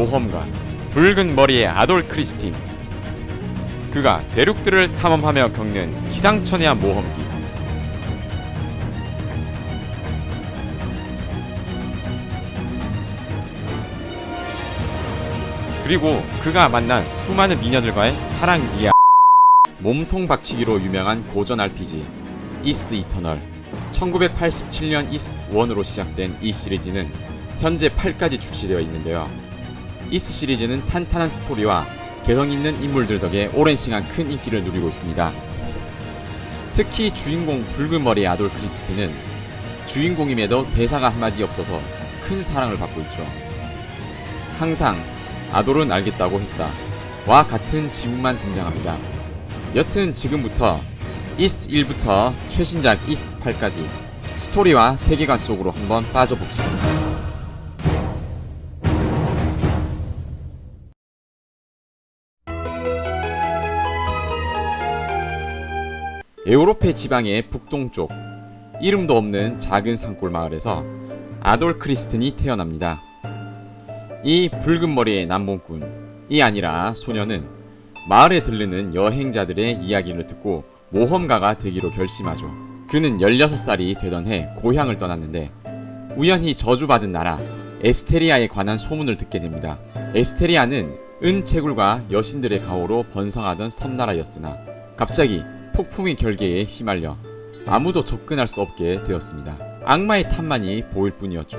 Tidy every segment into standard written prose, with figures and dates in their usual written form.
모험가, 붉은 머리의 아돌 크리스틴. 그가 대륙들을 탐험하며 겪는 기상천외한 모험기. 그리고 그가 만난 수많은 미녀들과의 사랑 이야기. 몸통 박치기로 유명한 고전 RPG 이스 이터널. 1987년 이스1으로 시작된 이 시리즈는 현재 8까지 출시되어 있는데요. 이스 시리즈는 탄탄한 스토리와 개성있는 인물들 덕에 오랜 시간 큰 인기를 누리고 있습니다. 특히 주인공 붉은 머리의 아돌 크리스틴은 주인공임에도 대사가 한마디 없어서 큰 사랑을 받고 있죠. 항상 아돌은 알겠다고 했다 와 같은 지문만 등장합니다. 여튼 지금부터 이스 1부터 최신작 이스 8까지 스토리와 세계관 속으로 한번 빠져봅시다. 에우로페 지방의 북동쪽 이름도 없는 작은 산골 마을에서 아돌 크리스틴이 태어납니다. 이 붉은 머리의 남봉꾼이 아니라 소녀는 마을에 들르는 여행자들의 이야기를 듣고 모험가가 되기로 결심하죠. 그는 16살이 되던 해 고향을 떠났는데 우연히 저주받은 나라 에스테리아에 관한 소문을 듣게 됩니다. 에스테리아는 은채굴과 여신들의 가호로 번성하던 섬나라였으나 갑자기 폭풍의 결계에 휘말려 아무도 접근할 수 없게 되었습니다. 악마의 탐만이 보일 뿐이었죠.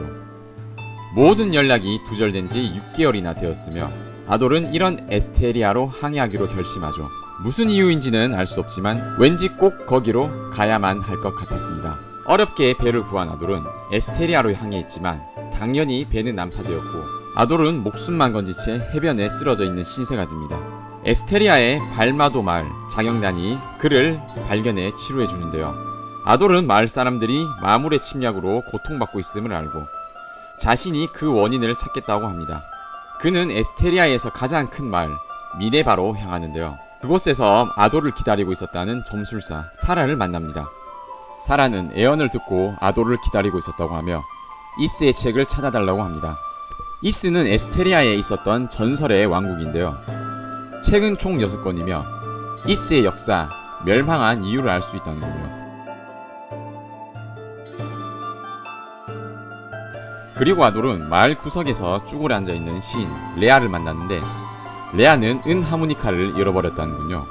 모든 연락이 두절된 지 6개월이나 되었으며 아돌은 이런 에스테리아로 항해하기로 결심하죠. 무슨 이유인지는 알 수 없지만 왠지 꼭 거기로 가야만 할 것 같았습니다. 어렵게 배를 구한 아돌은 에스테리아로 향해했지만 당연히 배는 난파되었고 아돌은 목숨만 건진 채 해변에 쓰러져 있는 신세가 됩니다. 에스테리아의 발마도 마을 자경단이 그를 발견해 치료해주는데요. 아돌은 마을 사람들이 마물의 침략으로 고통받고 있음을 알고 자신이 그 원인을 찾겠다고 합니다. 그는 에스테리아에서 가장 큰 마을 미네바로 향하는데요. 그곳에서 아돌을 기다리고 있었다는 점술사 사라를 만납니다. 사라는 애언을 듣고 아돌을 기다리고 있었다고 하며 이스의 책을 찾아달라고 합니다. 이스는 에스테리아에 있었던 전설의 왕국인데요. 책은 총 6권이며 이스의 역사, 멸망한 이유를 알 수 있다는군요. 그리고 아돌은 마을 구석에서 쭈그려 앉아있는 시인 레아를 만났는데 레아는 은 하모니카를 잃어버렸다는군요.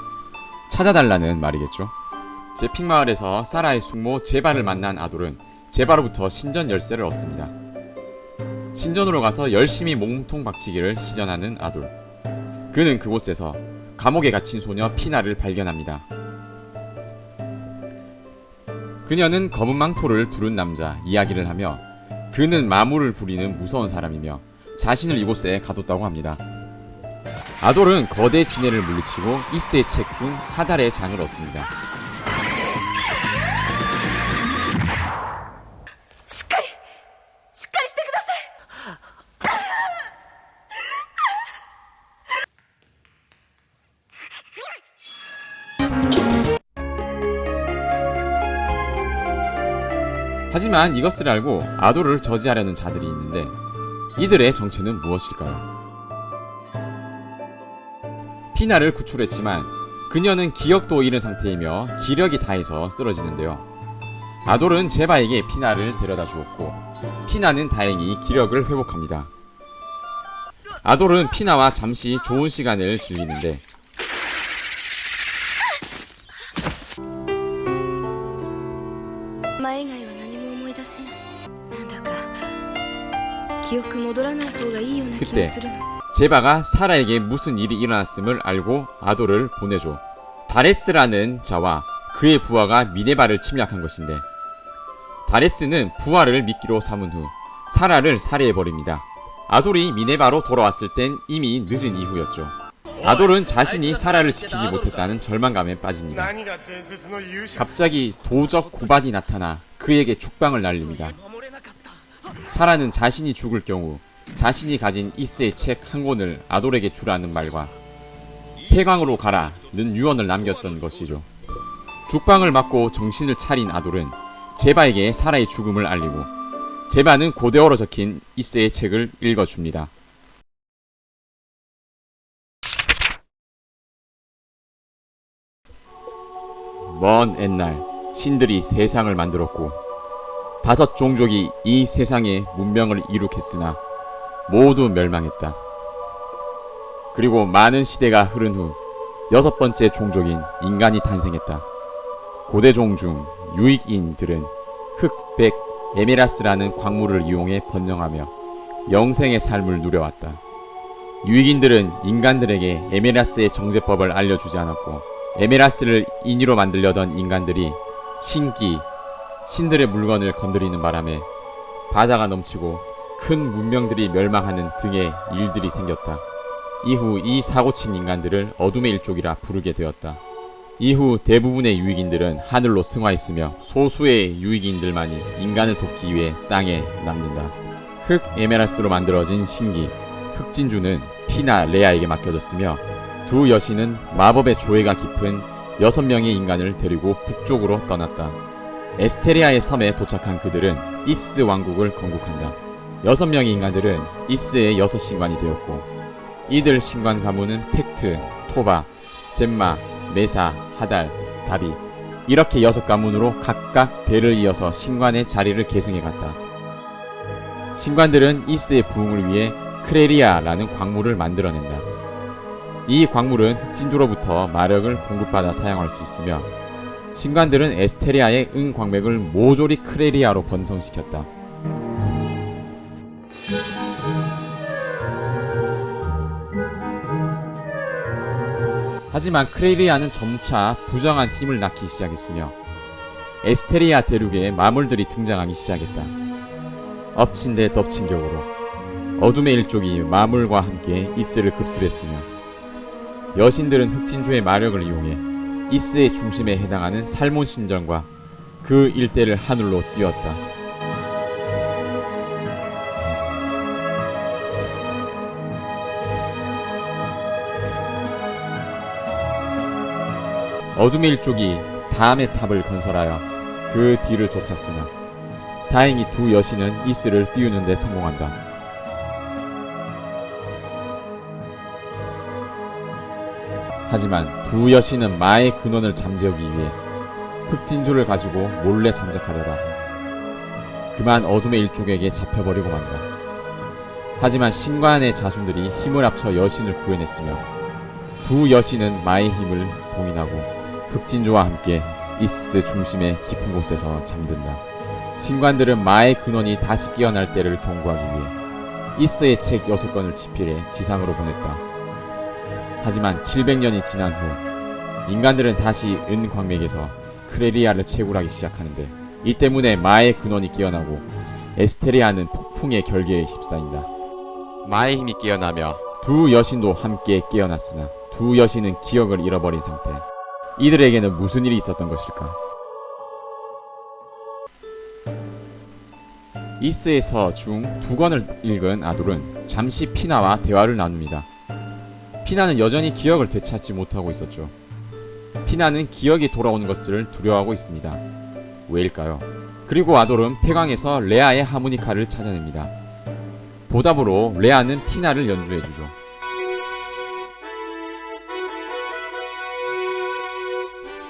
찾아달라는 말이겠죠. 제픽마을에서 사라의 숙모 제바를 만난 아돌은 제바로부터 신전 열쇠를 얻습니다. 신전으로 가서 열심히 몸통 박치기를 시전하는 아돌. 그는 그곳에서 감옥에 갇힌 소녀 피나를 발견합니다. 그녀는 검은 망토를 두른 남자 이야기를 하며 그는 마물을 부리는 무서운 사람이며 자신을 이곳에 가뒀다고 합니다. 아돌은 거대 지네를 물리치고 이스의 책 중 하달의 장을 얻습니다. 하지만 이것을 알고 아돌을 저지하려는 자들이 있는데 이들의 정체는 무엇일까요? 피나를 구출했지만 그녀는 기억도 잃은 상태이며 기력이 다해서 쓰러지는데요. 아돌은 제바에게 피나를 데려다 주었고 피나는 다행히 기력을 회복합니다. 아돌은 피나와 잠시 좋은 시간을 즐기는데 그때 제바가 사라에게 무슨 일이 일어났음을 알고 아돌을 보내줘. 다레스라는 자와 그의 부하가 미네바를 침략한 것인데 다레스는 부하를 미끼로 삼은 후 사라를 살해해버립니다. 아돌이 미네바로 돌아왔을 땐 이미 늦은 이후였죠. 아돌은 자신이 사라를 지키지 못했다는 절망감에 빠집니다. 갑자기 도적 고반이 나타나 그에게 죽방을 날립니다. 사라는 자신이 죽을 경우 자신이 가진 이스의 책 한 권을 아돌에게 주라는 말과 폐광으로 가라는 유언을 남겼던 것이죠. 죽방을 맞고 정신을 차린 아돌은 제바에게 사라의 죽음을 알리고 제바는 고대어로 적힌 이스의 책을 읽어줍니다. 먼 옛날 신들이 세상을 만들었고 5 종족이 이 세상에 문명을 이룩했으나 모두 멸망했다. 그리고 많은 시대가 흐른 후 6번째 종족인 인간이 탄생했다. 고대종 중 유익인들은 흑, 백, 에메라스라는 광물을 이용해 번영하며 영생의 삶을 누려왔다. 유익인들은 인간들에게 에메라스의 정제법을 알려주지 않았고 에메라스를 인위로 만들려던 인간들이 신기, 신들의 물건을 건드리는 바람에 바다가 넘치고 큰 문명들이 멸망하는 등의 일들이 생겼다. 이후 이 사고친 인간들을 어둠의 일족이라 부르게 되었다. 이후 대부분의 유익인들은 하늘로 승화했으며 소수의 유익인들만이 인간을 돕기 위해 땅에 남는다. 흑 에메랄스로 만들어진 신기, 흑진주는 피나 레아에게 맡겨졌으며 두 여신은 마법의 조예가 깊은 6명의 인간을 데리고 북쪽으로 떠났다. 에스테리아의 섬에 도착한 그들은 이스 왕국을 건국한다. 6명의 인간들은 이스의 6신관이 되었고 이들 신관 가문은 팩트, 토바, 젬마, 메사, 하달, 다비 이렇게 6가문으로 각각 대를 이어서 신관의 자리를 계승해 갔다. 신관들은 이스의 부흥을 위해 크레리아라는 광물을 만들어낸다. 이 광물은 흑진주로부터 마력을 공급받아 사용할 수 있으며 신관들은 에스테리아의 은광맥을 모조리 크레리아로 번성시켰다. 하지만 크레리아는 점차 부정한 힘을 낳기 시작했으며 에스테리아 대륙에 마물들이 등장하기 시작했다. 엎친 데 덮친 격으로 어둠의 일족이 마물과 함께 이스를 급습했으며 여신들은 흑진주의 마력을 이용해 이스의 중심에 해당하는 살몬 신전과 그 일대를 하늘로 띄웠다. 어둠의 일족이 다음의 탑을 건설하여 그 뒤를 쫓았으나 다행히 두 여신은 이스를 띄우는 데 성공한다. 하지만 두 여신은 마의 근원을 잠재우기 위해 흑진주를 가지고 몰래 잠적하려다 그만 어둠의 일족에게 잡혀버리고 만다. 하지만 신관의 자손들이 힘을 합쳐 여신을 구해냈으며 두 여신은 마의 힘을 봉인하고 흑진주와 함께 이스 중심의 깊은 곳에서 잠든다. 신관들은 마의 근원이 다시 깨어날 때를 경고하기 위해 이스의 책 6권을 집필해 지상으로 보냈다. 하지만 700년이 지난 후 인간들은 다시 은광맥에서 크레리아를 채굴하기 시작하는데 이 때문에 마의 근원이 깨어나고 에스테리아는 폭풍의 결계에 휩싸인다. 마의 힘이 깨어나며 두 여신도 함께 깨어났으나 두 여신은 기억을 잃어버린 상태. 이들에게는 무슨 일이 있었던 것일까? 이스에서 중 2권을 읽은 아돌은 잠시 피나와 대화를 나눕니다. 피나는 여전히 기억을 되찾지 못하고 있었죠. 피나는 기억이 돌아오는 것을 두려워하고 있습니다. 왜일까요? 그리고 아돌은 폐광에서 레아의 하모니카를 찾아냅니다. 보답으로 레아는 피나를 연주해주죠.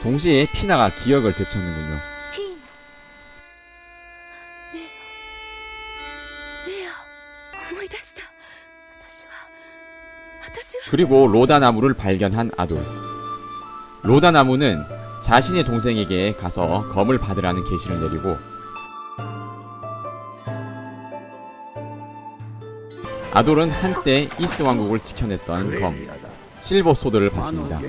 동시에 피나가 기억을 되찾는군요. 그리고 로다나무를 발견한 아돌. 로다나무는 자신의 동생에게 가서 검을 받으라는 계시를 내리고 아돌은 한때 이스 왕국을 지켜냈던 검 실버 소드를 받습니다.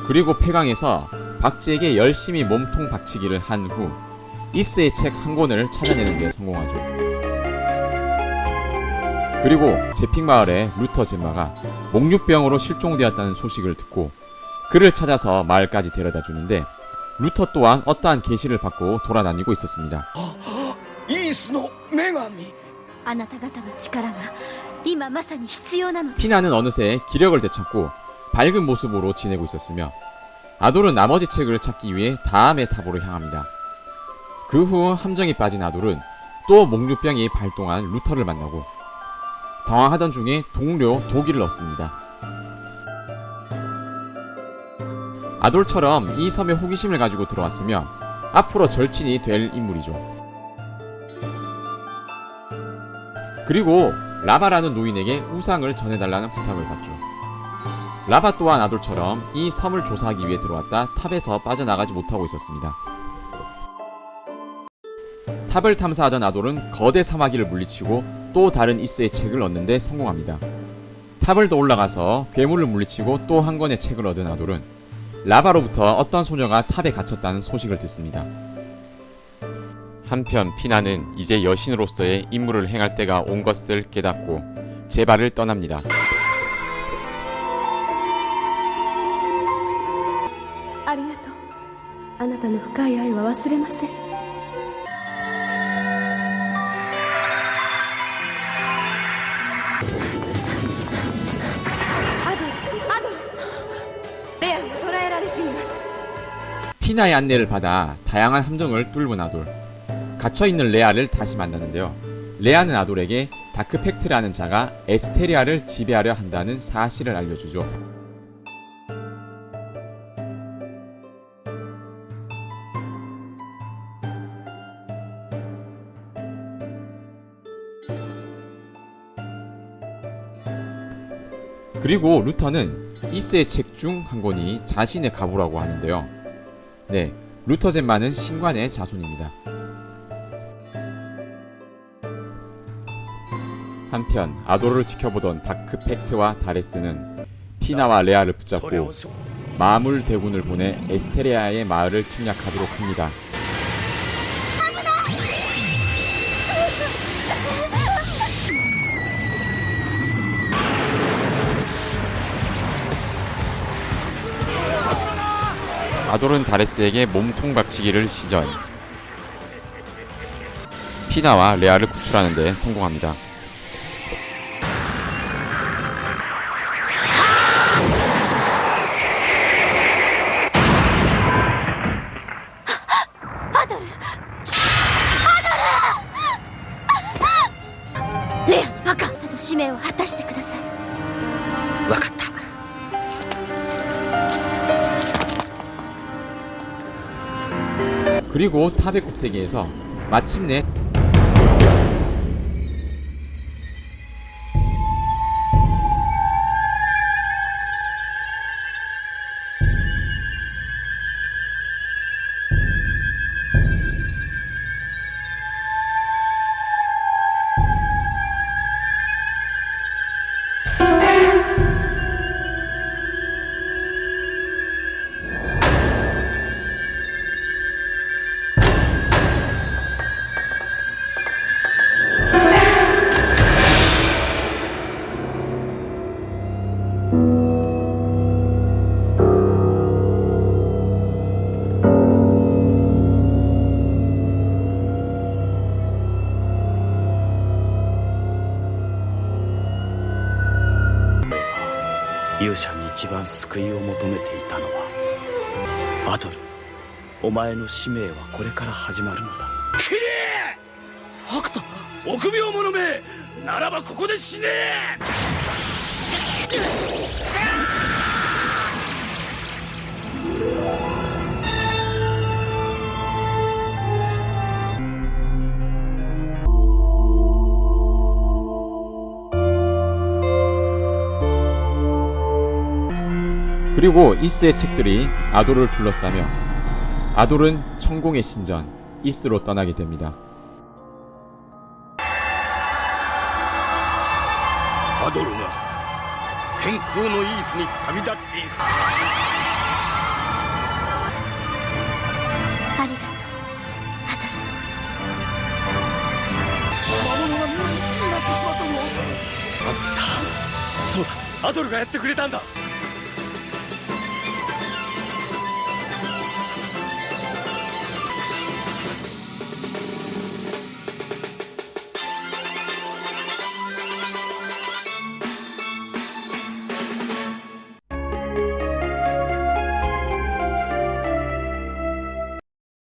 그리고 폐광에서 박쥐에게 열심히 몸통 박치기를 한 후 이스의 책 한 권을 찾아내는 데 성공하죠. 그리고 제픽 마을에 루터 젬마가 목류병으로 실종되었다는 소식을 듣고 그를 찾아서 마을까지 데려다 주는데 루터 또한 어떠한 계시를 받고 돌아다니고 있었습니다. 피나는 어느새 기력을 되찾고 밝은 모습으로 지내고 있었으며 아돌은 나머지 책을 찾기 위해 다음의 탑으로 향합니다. 그 후 함정에 빠진 아돌은 또 목류병이 발동한 루터를 만나고 당황하던 중에 동료 도기를 얻습니다. 아돌처럼 이 섬에 호기심을 가지고 들어왔으며 앞으로 절친이 될 인물이죠. 그리고 라바라는 노인에게 우상을 전해달라는 부탁을 받죠. 라바 또한 아돌처럼 이 섬을 조사하기 위해 들어왔다 탑에서 빠져나가지 못하고 있었습니다. 탑을 탐사하던 아돌은 거대 사마귀를 물리치고 또 다른 이스의 책을 얻는 데 성공합니다. 탑을 더 올라가서 괴물을 물리치고 또 한 권의 책을 얻은 아돌은 라바로부터 어떤 소녀가 탑에 갇혔다는 소식을 듣습니다. 한편 피나는 이제 여신으로서의 임무를 행할 때가 온 것을 깨닫고 제발을 떠납니다. ありがとう。あなたの深い愛は忘れません。アドル、レアが捕らえられています。 피나의 안내를 받아 다양한 함정을 뚫은 아돌. 갇혀있는 레아를 다시 만나는데요. 레아는 아돌에게 다크팩트라는 자가 에스테리아를 지배하려 한다는 사실을 알려주죠. 그리고 루터는 이스의 책 중 한 권이 자신의 가부라고 하는데요. 네, 루터젠마는 신관의 자손입니다. 한편 아돌을 지켜보던 다크팩트와 다레스는 피나와 레아를 붙잡고 마물 대군을 보내 에스테리아의 마을을 침략하도록 합니다. 아돌은 다레스에게 몸통 박치기를 시전 피나와 레아를 구출하는 데 성공합니다. 레아, 아까 あなたの使命を果たしてください。わかった。 그리고 탑의 꼭대기에서 마침내勇者に一番救いを求めていたのはアドル。お前の使命はこれから始まるのだ。キリー！白太、臆病者め！ならばここで死ね！그리고 이스의 책들이 아돌을 둘러싸며 아돌은 천공의 신전 이스로 떠나게 됩니다. アドルが天空のイースに旅立っていく。ありがとう、アドル。魔物がみんな死になってしまったぞ。あった。そうだ、アドルがやってくれたんだ。